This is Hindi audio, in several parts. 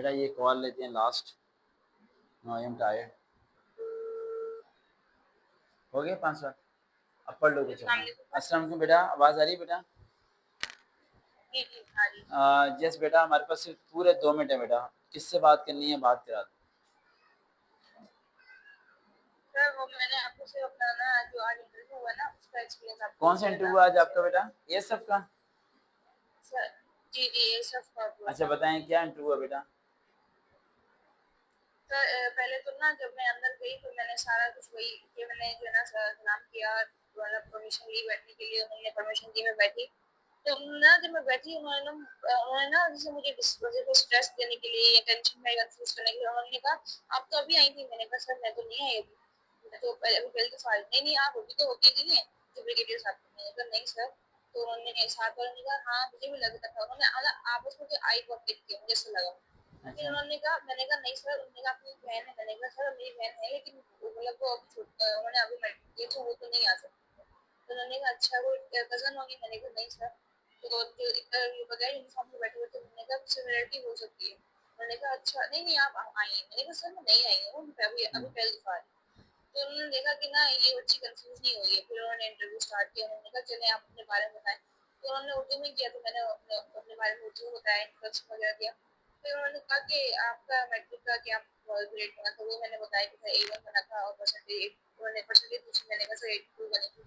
बेटा ये कॉल लेते हैं last. No I am tired. हो गया 5 साल। अब पढ़ लो कुछ अपना। अस्सलाम वालेकुम बेटा, आवाज़ आ रही है बेटा? यस बेटा, हमारे पास सिर्फ पूरे 2 मिनट है बेटा। किससे बात करनी है बात करा दो। सर वो मैंने आपको सिर्फ अपना ना जो आज इंटरव्यू हुआ ना उसका एक्सपीरियंस आपको कौन सा इंटरव्यू आज आपका बेटा? ये सब का? सर जी जी ये सब का हुआ अच्छा था। बताएं क्या इंटरव्यू है बेटा? सर पहले तो ना जब मैं अंदर गई तो मैंने सारा कुछ वही कि मैंने जो है ना नाम किया, मतलब परमिशन ली बैठने के लिए, उन्होंने परमिशन दी, मैं बैठी। तो ना जब मैं बैठी उन्होंने ना जैसे मुझे मुझे को स्ट्रेस देने के लिए या टेंशन में कंफ्यूज करने के लिए उन्होंने कहा आप तो अभी आई थी। मैंने कहा सर मैं तो नहीं आई अभी, मैं तो पहले तो फाइल नहीं नहीं आप अभी तो होती नहीं है जो ब्रिगेडियर साहब। मैंने कहा नहीं सर। तो उन्होंने साथ वालों ने कहा हाँ मुझे भी लगा था। उन्होंने आपस में आई कॉन्टेक्ट किया, मुझे ऐसा लगा। फिर अच्छा उन्होंने कहा, मैंने कहा नहीं सर। उन्होंने कहा आपकी बहन है। मैंने कहा सर मेरी बहन है लेकिन मतलब वो अभी उन्होंने अभी ये तो वो तो नहीं आ सकती। तो उन्होंने कहा अच्छा वो कजन होगी। मैंने कहा नहीं सर। तो जो इंटरव्यू वगैरह यूनिफॉर्म में बैठे हुए थे उन्होंने कहा सिमिलरिटी हो सकती है। उन्होंने कहा अच्छा नहीं नहीं आप आई हैं। मैंने कहा सर मैं नहीं आई हूँ, अभी अभी पहली दफा। तो उन्होंने देखा कि ना ये बच्ची कंफ्यूज नहीं हुई है। फिर उन्होंने इंटरव्यू स्टार्ट किया। उन्होंने कहा चले आप अपने बारे में बताएं। तो उन्होंने उर्दू में किया, तो मैंने अपने बारे में उर्दू में बताया, इंट्रोडक्शन वगैरह दिया। फिर उन्होंने कहा कि आपका मैट्रिक का क्या ग्रेड बना था, वो मैंने बताया कि था A1 बना था और परसेंटेज उन्होंने परसेंटेज पूछी। मैंने कहा सर 82 बनी थी।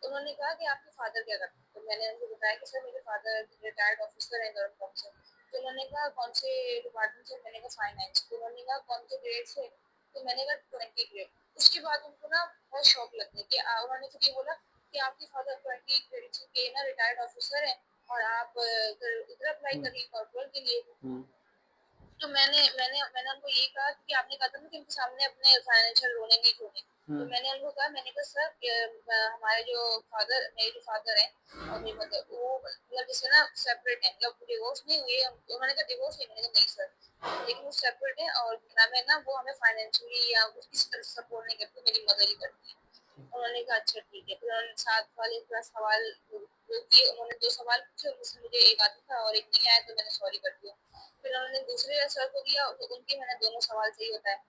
तो उन्होंने कहा कि आपके फादर क्या करते हैं। तो मैंने उनको बताया कि सर मेरे फादर रिटायर्ड ऑफिसर हैं गवर्नमेंट ऑफिसर। तो उन्होंने कहा कौन से डिपार्टमेंट से। मैंने कहा फाइनेंस। तो उन्होंने कहा कौन से ग्रेड से। तो मैंने कहा 20 ग्रेड। उसके बाद उनको ना बहुत शौक लगने कि उन्होंने फिर ये बोला कि आपके फादर 20 ग्रेड के ना रिटायर्ड ऑफिसर हैं और आप इधर अप्लाई कर रही हैं कॉर्पोरल के लिए। तो मैंने मैंने मैंने उनको ये कहा कि आपने कहा था ना कि उनके सामने अपने फाइनेंशियल रोने नहीं खोने। तो मैंने उनको कहा, मैंने कहा सर हमारे जो फादर मेरे जो फादर हैं और मेरी मदर वो मतलब जैसे ना सेपरेट है, मतलब डिवोर्स नहीं हुई है। उन्होंने कहा डिवोर्स नहीं। मैंने कहा नहीं सर, लेकिन वो सेपरेट है और नाम है ना वो हमें फाइनेंशियली या किसी तरह सपोर्ट नहीं करती, मेरी मदर ही करती है। उन्होंने कहा अच्छा ठीक है। फिर उन्होंने साथ वाले का सवाल जो किए, उन्होंने 2 सवाल पूछे, उनमें मुझे एक आता था और एक नहीं आया, तो मैंने सॉरी कर दिया। फिर उन्होंने दूसरे सर को दिया, तो उनके मैंने दोनों सवाल सही बताए।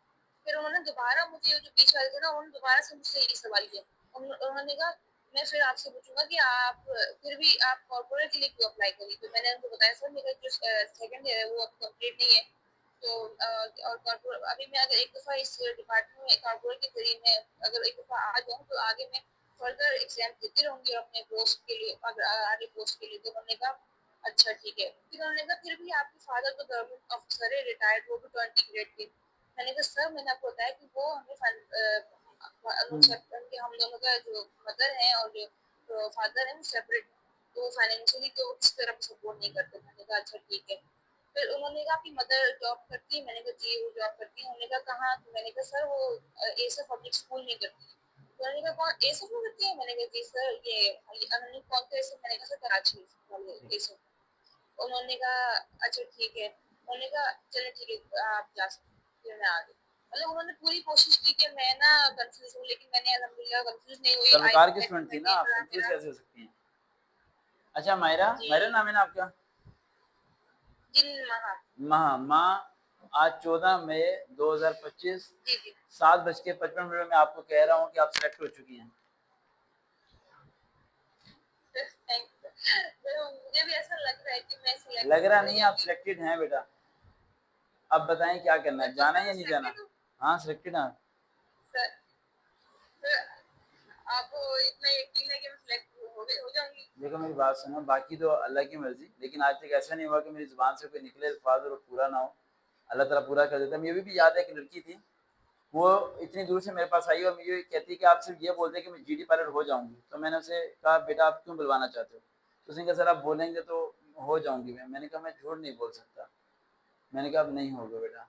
फिर उन्होंने दोबारा मुझे जो बीच वाले थे ना, उन्होंने दोबारा से मुझसे यही सवाल किया। उन्होंने कहा मैं फिर आपसे पूछूंगा कि आप फिर भी आप कॉर्पोरेट के लिए क्यों अप्लाई करी। तो मैंने उनको बताया सर मेरा जो सेकंड ईयर है वो अभी कंप्लीट नहीं है। तो और कॉर्पोरेट अभी मैं अगर एक दफा इस डिपार्टमेंट में कॉर्पोरेट के जरिए में अगर एक दफा आ जाऊँ तो आगे मैं फर्दर एग्जाम देती रहूंगी अपने पोस्ट के लिए, अगर आगे पोस्ट के लिए। तो उन्होंने कहा अच्छा ठीक है। फिर उन्होंने कहा फिर भी आपके फादर तो गवर्नमेंट ऑफिसर है रिटायर्ड, वो भी 20 ग्रेड के। मैंने कहा सर मैंने आपको बताया कि वो हमें उनके हम दोनों का जो मदर है और जो फादर है वो सेपरेट, तो फाइनेंशियली तो किसी तरह सपोर्ट नहीं करते। मैंने कहा अच्छा ठीक है। फिर उन्होंने कहा आपकी मदर जॉब करती है। मैंने कहा जी वो जॉब करती है। उन्होंने कहा कहाँ। तो मैंने कहा सर वो ऐसे पब्लिक स्कूल नहीं करती। तो उन्होंने कहा कौन ऐसे में करती है। मैंने कहा जी सर ये उन्होंने कौन सा ऐसे। मैंने कहा सर कराची वाले ऐसे। उन्होंने कहा अच्छा ठीक है। उन्होंने कहा चलिए ठीक है आप जा सकते हैं। फिर मैं आ गई। मतलब उन्होंने पूरी कोशिश की कि मैं ना कंफ्यूज हूँ, लेकिन मैंने अल्हम्दुलिल्लाह कंफ्यूज नहीं हुई। आई सरकार की स्टूडेंट थी ना मेंटेन आप, रहा कंफ्यूज मेरा। कैसे हो सकती हैं? अच्छा मायरा, जी मायरा नाम है ना आपका? जिन महा। माँ माँ, आज 14 मई 2025 जी जी 7:55 में आपको कह रहा हूँ कि आप सेलेक्ट हो चुकी हैं। Thank you. मुझे भी ऐसा लग रहा है कि मैं लग सिलेक्ट रहा हो नहीं है, आप जाऊंगी। सिलेक्टेड हैं बेटा। अब बताएं क्या करना है, तो जाना है सर या मैं नहीं जाना? सिलेक्टेड हूँ। हाँ सिलेक्टेड हैं। सर सर आपको इतना यकीन है कि मैं सिलेक्ट हो जाऊंगी। देखो मेरी बात सुनो, बाकी तो अल्लाह की मर्जी, लेकिन आज तक ऐसा नहीं हुआ कि मेरी जुबान से कोई निकले अल्फाज और वो पूरा ना हो। अल्लाह ताला पूरा कर देता है। मुझे भी याद है, एक लड़की थी, वो इतनी दूर से मेरे पास आई और मुझे कहती कि आप सिर्फ ये बोलते कि मैं जीडी पायलट हो जाऊंगी। तो मैंने उसे कहा बेटा आप क्यों बुलवाना चाहते हो? तो उसने कहा सर आप बोलेंगे तो हो जाऊंगी मैं। मैंने कहा मैं झूठ नहीं बोल सकता। मैंने कहा अब नहीं होगा बेटा।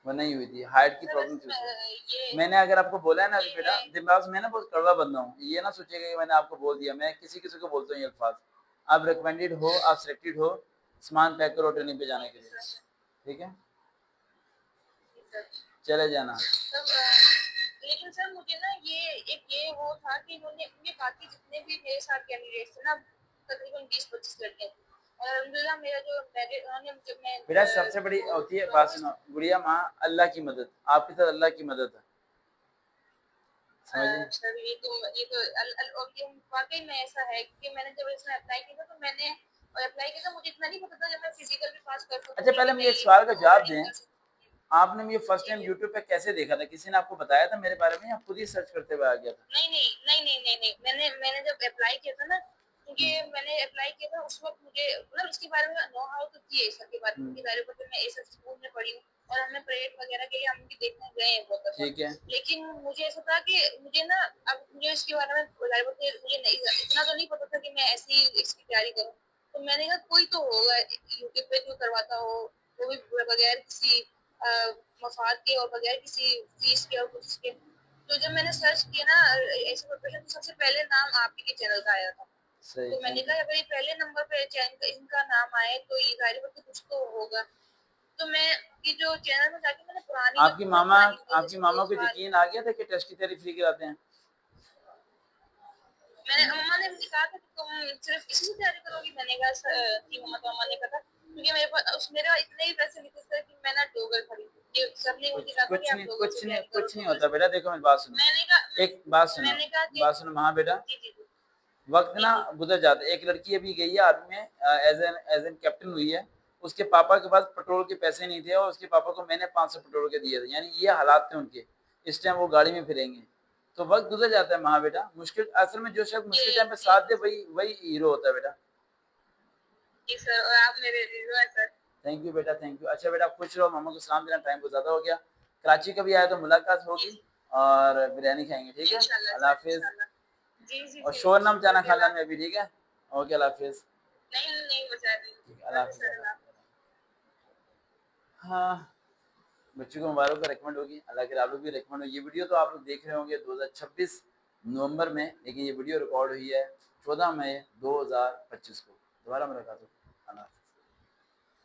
वो नहीं हुई थी, हाइट की सर प्रॉब्लम वैसे थी उसे। ये मैंने अगर आपको बोला है ना अभी ये बेटा, है। दिमाग में ना बहुत कड़वा बंदा हूँ, ये ना सोचिएगा कि मैंने आपको बोल दिया। मैं किसी किसी को बोलता हूँ ये अल्फाज। आप रिकमेंडेड हो, आप सिलेक्टेड हो, सामान पैक करो ट्रेनिंग पे जाने ठीक के है लिए। सर। ठीक है, जी सर। चले जाना। तब लेकिन सर मुझे ना ये वो था कि उन्होंने उनके बाकी जितने भी मेरे साथ कैंडिडेट्स थे ना, तकरीबन 20-25 लड़के थे। और अल्हम्दुलिल्लाह मेरा जो मैरिज उन्होंने जब मैं बेटा सबसे बड़ी होती है, बात सुनो गुड़िया माँ, अल्लाह की मदद, आपके साथ अल्लाह की मदद है, समझे? सर ये तो और ये वाकई में ऐसा है कि मैंने जब इसमें अप्लाई किया था तो मैंने और अप्लाई किया था मुझे इतना नहीं पता था जब मैं फिजिकल भी पास कर अच्छा सकूंगी पहले कि मुझे एक नहीं सवाल का जवाब ऑलरेडी दें, कर सकती आपने मुझे फर्स्ट जी टाइम जी यूट्यूब पे कैसे देखा था? किसी ने आपको बताया था मेरे बारे में या खुद ही सर्च करते हुए आ गया था? नहीं मैंने मैंने जब अप्लाई किया था ना क्योंकि मैंने अप्लाई किया था उस वक्त मुझे मतलब इसके बारे में नो हाउ तो थी सर के बारे में हम्म, कि दायरे पर मैं इस स्कूल में पढ़ी हूँ और हमने परेड वगैरह के लिए हम भी देखने गए हैं बहुत दफा ठीक है। लेकिन मुझे ऐसा था कि मुझे ना अब मुझे इसके बारे में दायरे पर मुझे नहीं इतना तो नहीं पता था कि मैं ऐसी इसकी तैयारी करूँ तो मैंने कहा कोई तो होगा यूट्यूब पे जो करवाता हो वो भी बगैर किसी मफाद के और बगैर किसी फीस के और कुछ के तो जब मैंने सर्च किया ना ऐसे प्रोफेशन तो सबसे पहले नाम आप ही के चैनल का आया था सही, तो मैंने थैंक यू। कहा अगर ये पहले नंबर पे चैनल इनका नाम आए तो ये जाहिर बात है कुछ तो होगा तो मैं ये जो चैनल में जाके मैंने पुरानी जो आपकी बहुत मामा, पुरानी वीडियो आपकी जैसे मामा दो को साल यकीन आ गया था कि टेस्ट की तैयारी फ्री कराते हैं? मैंने मम्मा ने मुझे कहा था कि तुम सिर्फ इसी से तैयारी करोगी मैंने कहा जी मम्मा तो मम्मा ने कहा था क्योंकि मेरे पास मेरे इतने ही पैसे नहीं थे सर कि मैं ना डोगर खरीदूं ये सर ने मुझे कहा था कि आप डोगर से ज्वाइन करो कुछ नहीं डोगर होता से बेटा, देखो मेरी बात सुनो, मैंने कहा एक बात सुनो, मैंने कहा कि बात सुनो हाँ बेटा, जी जी जी वक्त जी ना जी गुजर जाता है। एक लड़की अभी गई है आर्मी में, एज एन कैप्टन हुई है, उसके पापा के पास पेट्रोल के पैसे नहीं थे और उसके पापा को मैंने 500 पेट्रोल के दिए थे, यानी ये हालात थे उनके, इस टाइम वो गाड़ी में फिरेंगे। तो वक्त गुजर जाता है महा बेटा, मुश्किल असल में जो शख्स मुश्किल टाइम पे जी साथ दे वही वही हीरो होता है बेटा। जी सर और आप मेरे हीरो हैं सर थैंक यू बेटा, थैंक यू। अच्छा बेटा खुश रहो, मामा को सलाम देना, टाइम बहुत ज़्यादा हो गया। कराची कभी आए तो मुलाकात जी होगी और बिरयानी खाएंगे, ठीक है? इंशाल्लाह अल्लाह सर हाफिज़। इंशाल्लाह जी जी और जी शोर ना मचाना ओके खाला अल्लाह में अभी, ठीक है? ओके अल्लाह हाफिज़। नहीं बचा रही ठीक है, अल्लाह ओके हाफिज़, सर अल्लाह अल्लाह हाफिज़। हाँ, बच्चों को मुबारक का रिकमेंड होगी, अल्लाह के आप लोग भी रिकमेंड होगी। ये वीडियो तो आप लोग देख रहे होंगे 2026 नवंबर में, लेकिन ये वीडियो रिकॉर्ड हुई है 14 मई 2025 को। दोबारा मुलाकात होगी। अल्लाह हाफिज़।